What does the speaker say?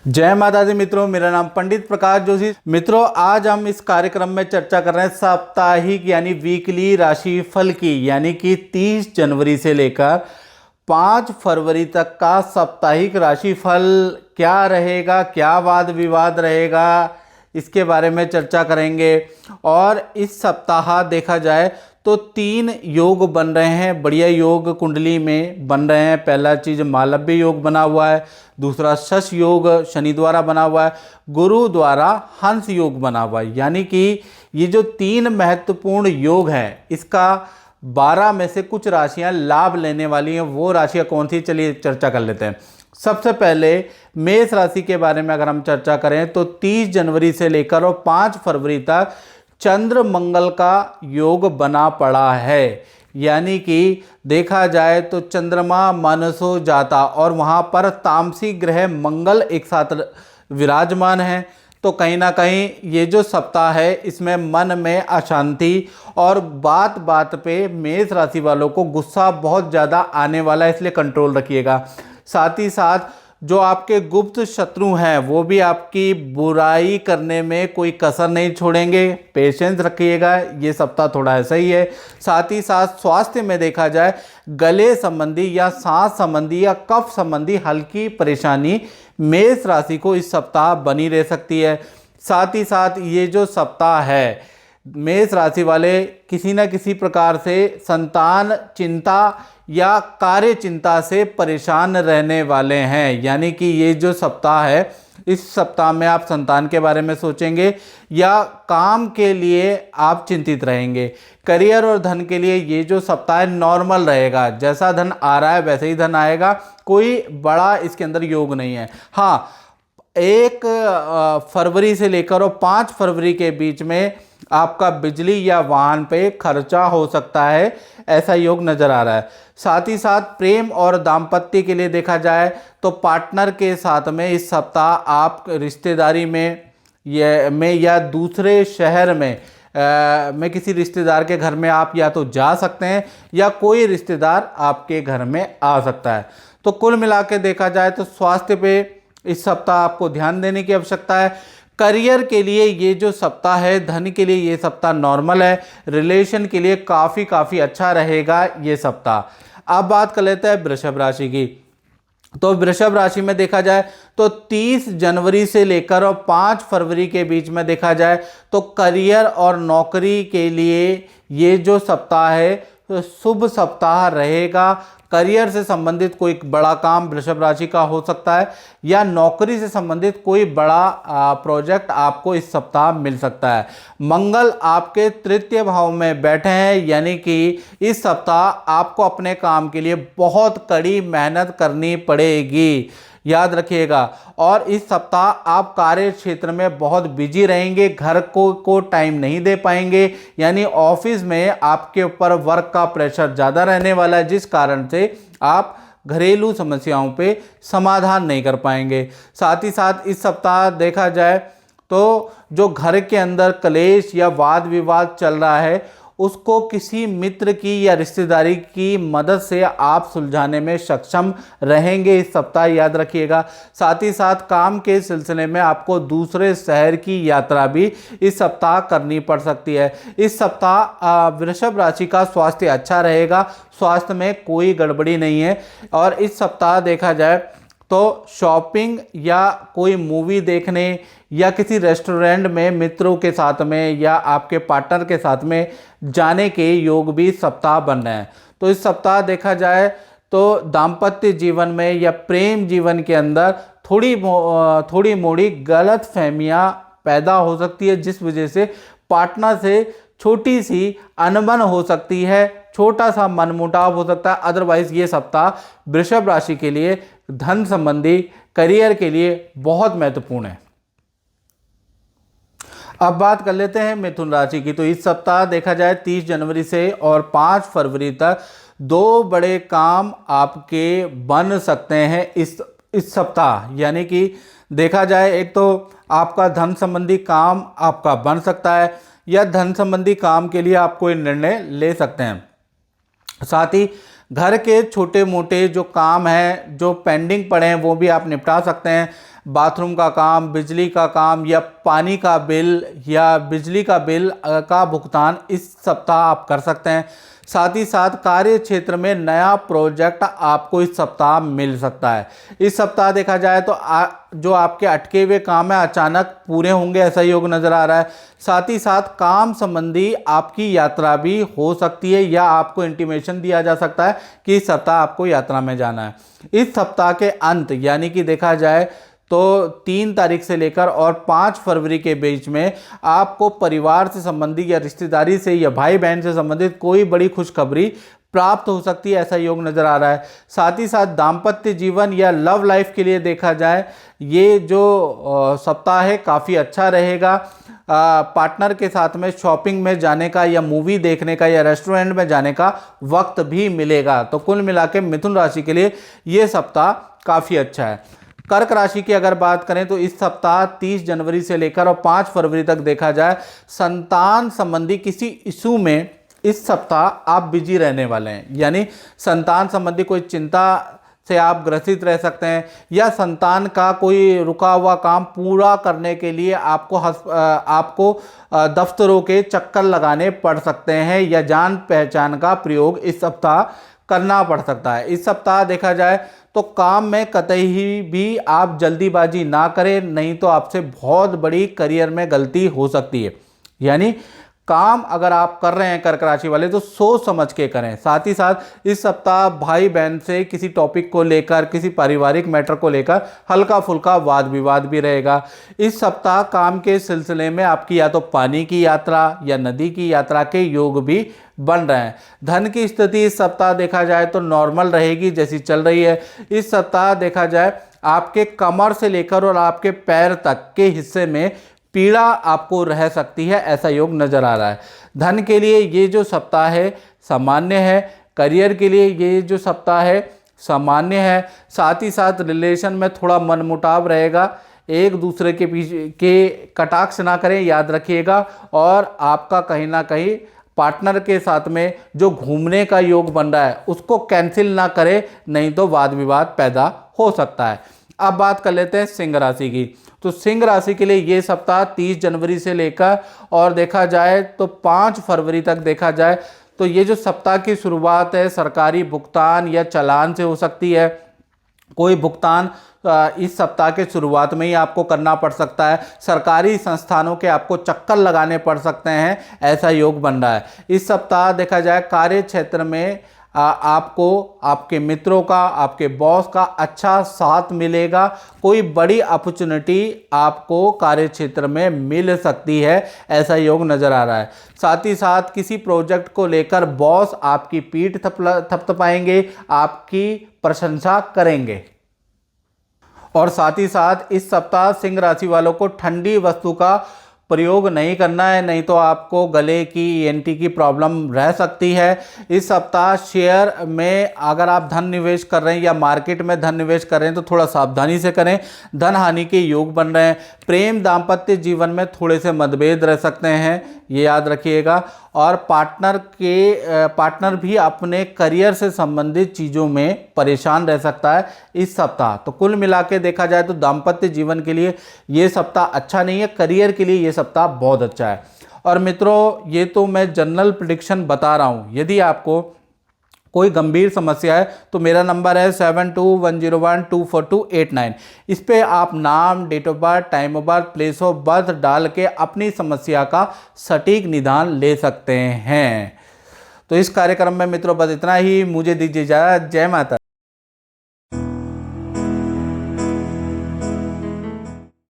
जय माता दी मित्रों, मेरा नाम पंडित प्रकाश जोशी। मित्रों, आज हम इस कार्यक्रम में चर्चा कर रहे हैं साप्ताहिक यानी वीकली राशि फल की, यानी कि 30 जनवरी से लेकर 5 फरवरी तक का साप्ताहिक राशि फल क्या रहेगा, क्या वाद विवाद रहेगा, इसके बारे में चर्चा करेंगे। और इस सप्ताह देखा जाए तो 3 योग बन रहे हैं, बढ़िया योग कुंडली में बन रहे हैं। पहला चीज़ मालव्य योग बना हुआ है, दूसरा शश योग शनि द्वारा बना हुआ है, गुरु द्वारा हंस योग बना हुआ है। यानी कि ये जो 3 महत्वपूर्ण योग हैं, इसका 12 में से कुछ राशियां लाभ लेने वाली हैं। वो राशियां कौन सी, चलिए चर्चा कर लेते हैं। सबसे पहले मेष राशि के बारे में अगर हम चर्चा करें तो 30 जनवरी से लेकर और 5 फरवरी तक चंद्र मंगल का योग बना पड़ा है। यानी कि देखा जाए तो चंद्रमा मनसो जाता और वहाँ पर तामसिक ग्रह मंगल एक साथ विराजमान है। तो कहीं ना कहीं ये जो सप्ताह है इसमें मन में अशांति और बात बात पे मेष राशि वालों को गुस्सा बहुत ज़्यादा आने वाला है, इसलिए कंट्रोल रखिएगा। साथ ही साथ जो आपके गुप्त शत्रु हैं वो भी आपकी बुराई करने में कोई कसर नहीं छोड़ेंगे, पेशेंस रखिएगा। ये सप्ताह थोड़ा ऐसा ही है। साथ ही साथ स्वास्थ्य में देखा जाए गले संबंधी या सांस संबंधी या कफ संबंधी हल्की परेशानी मेष राशि को इस सप्ताह बनी रह सकती है। साथ ही साथ ये जो सप्ताह है मेष राशि वाले किसी न किसी प्रकार से संतान चिंता या कार्य चिंता से परेशान रहने वाले हैं। यानी कि ये जो सप्ताह है, इस सप्ताह में आप संतान के बारे में सोचेंगे या काम के लिए आप चिंतित रहेंगे। करियर और धन के लिए ये जो सप्ताह नॉर्मल रहेगा, जैसा धन आ रहा है वैसे ही धन आएगा, कोई बड़ा इसके अंदर योग नहीं है। हाँ, 1 फरवरी से लेकर और 5 फरवरी के बीच में आपका बिजली या वाहन पे खर्चा हो सकता है, ऐसा योग नज़र आ रहा है। साथ ही साथ प्रेम और दाम्पत्य के लिए देखा जाए तो पार्टनर के साथ में इस सप्ताह आप रिश्तेदारी में या दूसरे शहर में किसी रिश्तेदार के घर में आप या तो जा सकते हैं या कोई रिश्तेदार आपके घर में आ सकता है। तो कुल मिला के देखा जाए तो स्वास्थ्य पे इस सप्ताह आपको ध्यान देने की आवश्यकता है। करियर के लिए ये जो सप्ताह है, धन के लिए ये सप्ताह नॉर्मल है, रिलेशन के लिए काफ़ी अच्छा रहेगा ये सप्ताह। अब बात कर लेते हैं वृषभ राशि की। तो वृषभ राशि में देखा जाए तो 30 जनवरी से लेकर और 5 फरवरी के बीच में देखा जाए तो करियर और नौकरी के लिए ये जो सप्ताह है तो शुभ सप्ताह रहेगा। करियर से संबंधित कोई बड़ा काम वृषभ राशि का हो सकता है या नौकरी से संबंधित कोई बड़ा प्रोजेक्ट आपको इस सप्ताह मिल सकता है। मंगल आपके तृतीय भाव में बैठे हैं, यानी कि इस सप्ताह आपको अपने काम के लिए बहुत कड़ी मेहनत करनी पड़ेगी, याद रखिएगा। और इस सप्ताह आप कार्य क्षेत्र में बहुत बिजी रहेंगे, घर को टाइम नहीं दे पाएंगे। यानी ऑफिस में आपके ऊपर वर्क का प्रेशर ज़्यादा रहने वाला है, जिस कारण से आप घरेलू समस्याओं पे समाधान नहीं कर पाएंगे। साथ ही साथ इस सप्ताह देखा जाए तो जो घर के अंदर क्लेश या वाद विवाद चल रहा है उसको किसी मित्र की या रिश्तेदारी की मदद से आप सुलझाने में सक्षम रहेंगे इस सप्ताह, याद रखिएगा। साथ ही साथ काम के सिलसिले में आपको दूसरे शहर की यात्रा भी इस सप्ताह करनी पड़ सकती है। इस सप्ताह वृषभ राशि का स्वास्थ्य अच्छा रहेगा, स्वास्थ्य में कोई गड़बड़ी नहीं है। और इस सप्ताह देखा जाए तो शॉपिंग या कोई मूवी देखने या किसी रेस्टोरेंट में मित्रों के साथ में या आपके पार्टनर के साथ में जाने के योग भी सप्ताह बन रहे हैं। तो इस सप्ताह देखा जाए तो दाम्पत्य जीवन में या प्रेम जीवन के अंदर थोड़ी मोड़ी गलत फहमियाँ पैदा हो सकती है, जिस वजह से पार्टनर से छोटी सी अनबन हो सकती है, छोटा सा मनमुटाव हो सकता है। अदरवाइज ये सप्ताह वृषभ राशि के लिए धन संबंधी करियर के लिए बहुत महत्वपूर्ण है। अब बात कर लेते हैं मिथुन राशि की। तो इस सप्ताह देखा जाए 30 जनवरी से और 5 फरवरी तक 2 बड़े काम आपके बन सकते हैं इस सप्ताह। यानी कि देखा जाए एक तो आपका धन संबंधी काम आपका बन सकता है या धन संबंधी काम के लिए आप कोई निर्णय ले सकते हैं। साथ ही घर के छोटे मोटे जो काम हैं जो पेंडिंग पड़े हैं वो भी आप निपटा सकते हैं। बाथरूम का काम, बिजली का काम या पानी का बिल या बिजली का बिल का भुगतान इस सप्ताह आप कर सकते हैं। साथ ही साथ कार्य क्षेत्र में नया प्रोजेक्ट आपको इस सप्ताह मिल सकता है। इस सप्ताह देखा जाए तो जो आपके अटके हुए काम है अचानक पूरे होंगे, ऐसा योग नज़र आ रहा है। साथ ही साथ काम संबंधी आपकी यात्रा भी हो सकती है या आपको इंटीमेशन दिया जा सकता है कि इस सप्ताह आपको यात्रा में जाना है। इस सप्ताह के अंत यानी कि देखा जाए तो 3 तारीख से लेकर और 5 फरवरी के बीच में आपको परिवार से संबंधित या रिश्तेदारी से या भाई बहन से संबंधित कोई बड़ी खुशखबरी प्राप्त हो सकती है, ऐसा योग नज़र आ रहा है। साथ ही साथ दाम्पत्य जीवन या लव लाइफ के लिए देखा जाए ये जो सप्ताह है काफ़ी अच्छा रहेगा। पार्टनर के साथ में शॉपिंग में जाने का या मूवी देखने का या रेस्टोरेंट में जाने का वक्त भी मिलेगा। तो कुल मिला के मिथुन राशि के लिए ये सप्ताह काफ़ी अच्छा है। कर्क राशि की अगर बात करें तो इस सप्ताह 30 जनवरी से लेकर और 5 फरवरी तक देखा जाए संतान संबंधी किसी इशू में इस सप्ताह आप बिजी रहने वाले हैं। यानी संतान संबंधी कोई चिंता से आप ग्रसित रह सकते हैं या संतान का कोई रुका हुआ काम पूरा करने के लिए आपको दफ्तरों के चक्कर लगाने पड़ सकते हैं या जान पहचान का प्रयोग इस सप्ताह करना पड़ सकता है। इस सप्ताह देखा जाए तो काम में कतई भी आप जल्दीबाजी ना करें, नहीं तो आपसे बहुत बड़ी करियर में गलती हो सकती है। यानी काम अगर आप कर रहे हैं कर्क राशि वाले तो सोच समझ के करें। साथ ही साथ इस सप्ताह भाई बहन से किसी टॉपिक को लेकर, किसी पारिवारिक मैटर को लेकर हल्का फुल्का वाद विवाद भी रहेगा। इस सप्ताह काम के सिलसिले में आपकी या तो पानी की यात्रा या नदी की यात्रा के योग भी बन रहे हैं। धन की स्थिति इस सप्ताह देखा जाए तो नॉर्मल रहेगी जैसी चल रही है। इस सप्ताह देखा जाए आपके कमर से लेकर और आपके पैर तक के हिस्से में पीड़ा आपको रह सकती है, ऐसा योग नज़र आ रहा है। धन के लिए ये जो सप्ताह है सामान्य है, करियर के लिए ये जो सप्ताह है सामान्य है। साथ ही साथ रिलेशन में थोड़ा मनमुटाव रहेगा, एक दूसरे के पीछे के कटाक्ष ना करें, याद रखिएगा। और आपका कहीं ना कहीं पार्टनर के साथ में जो घूमने का योग बन रहा है उसको कैंसिल ना करें, नहीं तो वाद विवाद पैदा हो सकता है। अब बात कर लेते हैं सिंह राशि की। तो सिंह राशि के लिए ये सप्ताह 30 जनवरी से लेकर और देखा जाए तो 5 फरवरी तक देखा जाए तो ये जो सप्ताह की शुरुआत है सरकारी भुगतान या चालान से हो सकती है। कोई भुगतान इस सप्ताह के शुरुआत में ही आपको करना पड़ सकता है। सरकारी संस्थानों के आपको चक्कर लगाने पड़ सकते हैं, ऐसा योग बन रहा है। इस सप्ताह देखा जाए कार्य क्षेत्र में आपको आपके मित्रों का, आपके बॉस का अच्छा साथ मिलेगा। कोई बड़ी अपॉर्चुनिटी आपको कार्य क्षेत्र में मिल सकती है, ऐसा योग नज़र आ रहा है। साथ ही साथ किसी प्रोजेक्ट को लेकर बॉस आपकी पीठ थपथपाएंगे, आपकी प्रशंसा करेंगे। और साथ ही साथ इस सप्ताह सिंह राशि वालों को ठंडी वस्तु का प्रयोग नहीं करना है, नहीं तो आपको गले की ENT की प्रॉब्लम रह सकती है। इस सप्ताह शेयर में अगर आप धन निवेश कर रहे हैं या मार्केट में धन निवेश कर रहे हैं तो थोड़ा सावधानी से करें, धन हानि के योग बन रहे हैं। प्रेम दाम्पत्य जीवन में थोड़े से मतभेद रह सकते हैं, ये याद रखिएगा। और पार्टनर भी अपने करियर से संबंधित चीज़ों में परेशान रह सकता है इस सप्ताह। तो कुल मिला के देखा जाए तो दाम्पत्य जीवन के लिए ये सप्ताह अच्छा नहीं है, करियर के लिए ये सप्ताह बहुत अच्छा है। और मित्रों ये तो मैं जनरल प्रेडिक्शन बता रहा हूँ, यदि आपको कोई गंभीर समस्या है तो मेरा नंबर है 7210124289। इस पे आप नाम, date of birth, time of birth, place of birth डाल के अपनी समस्या का सटीक निदान ले सकते हैं। तो इस कार्यक्रम में मित्रों बस इतना ही, मुझे दीजिए इजाज़त। जय माता।